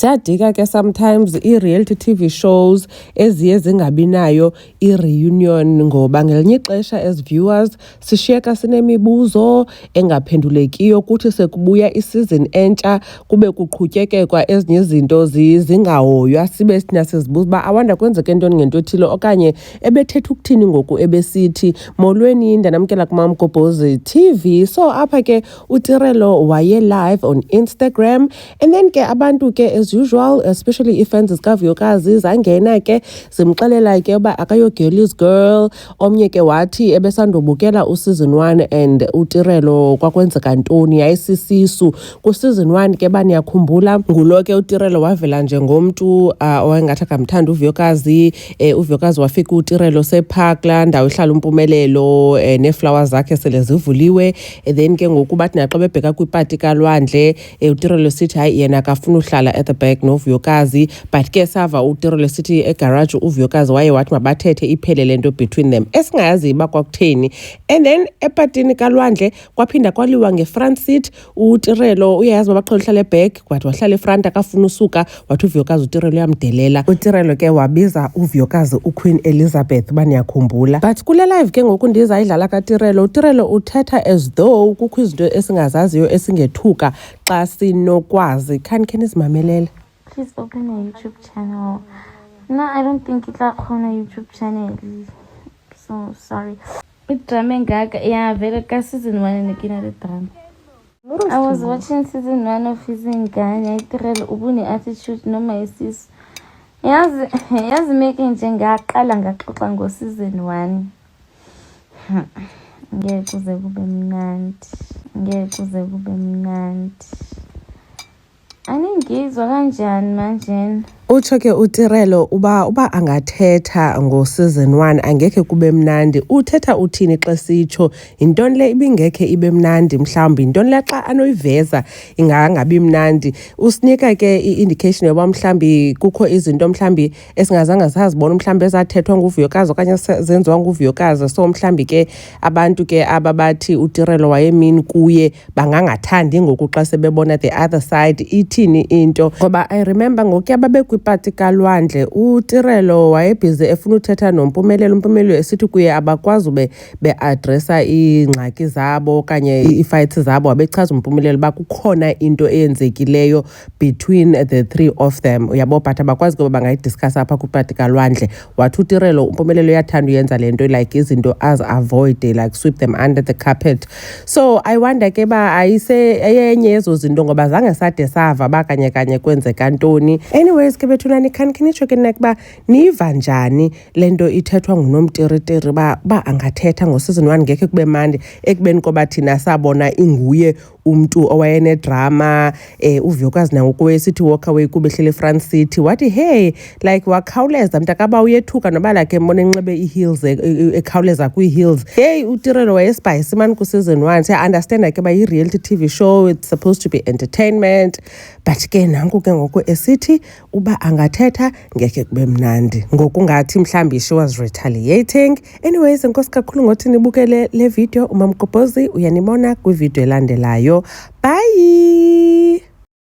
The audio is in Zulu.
Siyadika ke sometimes i-reality TV shows eziye zingabinayo i-reunion ngoba ngelinye ixesha as viewers sishiyeka sinemibuzo engaphendulekiyo kuthi sekubuya isizini entsha kube kuqhutyekekwa ezinye izinto zingahoywa sibe thina sizibuza uba awanda kwenzeke ntoni ngento ethile okanye ebethetha ukuthini ngoku ebesithi molweni ndanamkela kuMamgobhozi TV. So apha ke uTirelo waye live on Instagram and then ke abantu ke as usual especially ifans zikaVuyokazi zangena ke zimxelela ke uba akayo girl's girl. Omnye ke wathi ebesandobukela useason 1 and uTirelo kwakwenzeka ntoni yayisisisu ku season 1 ke baniyakhumbula ngulo ke uTirelo wavela njengomntu owayengathi akamthanda uVuyokazi. uVuyokazi wafika uTirelo separk la ndawo ihlala uMpumelelo neeflowers zakhe sele zivuliwe then ke ngoku bathi naxa bebheka kwipati kalwandle uTirelo sithi hayi yena akafuna uhlala at the back noVuyokazi but ke sava uTirelo sithi egarage uVuyokazi waye wathi mabathethe iphele lento between them esingayazi ba kwakutheni. And then epatini kalwandle kwaphinda kwaliwa ngefront seat uTirelo uyayazi babaqhela uhlala eback kwathi wahlala efront akafuna usuka wathi uVuyokazi uTirelo uyamdelela. uTirelo ke wabiza uVuyokazi uQueen Elizabeth baniyakhumbula but kule live ke ngoku ndizayidlala kaTirelo uTirelo uthetha as though kukho izinto esingazaziyo esingethuka xa sinokwazi. Can izimamelela? Please open a YouTube channel. No, I don't think it's like on a YouTube channel. So sorry. Drama engaka yeah vele ka season 1 nekina le drama. I was watching season 1 of Izingane Tirelo ubune attitude noma isiso. Yazi make njengaqala ngaxoxa ngo season 1. Ngeke kuze kube mnandi. Aningizwa kanjani manje? Utsho ke uTirelo uba angathetha ngo season 1 angeke kube mnandi. Uthetha uthini xa sitsho intoni le ibingekhe ibe mnandi mhlawumbi intoni le xa anoyiveza ingangabi mnandi. Usinika ke i-indication yoba mhlawumbi kukho izinto mhlawumbi esingazange sazibona mhlawumbi ezathethwa nguVuyokazi okanye zenziwa nguVuyokazi. So mhlawumbi ke abantu ke aba bathi uTirelo wayemini kuye bangangathandi ngoku xa sebebona the other side ithini into ngoba I remember ngokuya babe kwipati kalwandle uTirelo wayebhizi efuna uthetha noMpumelelo esithi kuye abakwazi beadressa iingxaki zabo okanye iifights zabo wabechaza uMpumelelo ba kukhona into eyenzekileyo between the three of them uyabo but abakwazi kuba bangayidiscuss apha kwipati kalwandle. Wathi uTirelo uMpumelelo uyathanda uyenza lento like izinto as avoid like sweep them under the carpet. So I wonder ke ba ayise eyenye yezo zinto ngoba zange sade sava ba kanye kwenzeka ntoni. Anyways ke bethunani khanitsho ke nakuba niva njani lento ithethwa nguNomtiritiri ba angathetha ngo season 1 ngeke kube mandi ekubeni koba thina sabona inguye umntu owayene drama uVuyokazi nangoku wesithi walk away kuba ehlele front seat wathi hey like wakhawuleza mntakaba uyethuka noba like embona enxibe i-heels ekhawuleza kwi-heels. Hey uTirelo wayespice man ku season 1 say understand ke ba i-reality TV show it's supposed to be entertainment but ke nanku ke ngoku esithi uba angathetha ngeke kube mnandi ngokungathi mhlambi she was retaliating. Anyways enkosi kakhulu ngothi nibukele le video uMamgobhozi uyanibona kwi video elandelayo. Bye.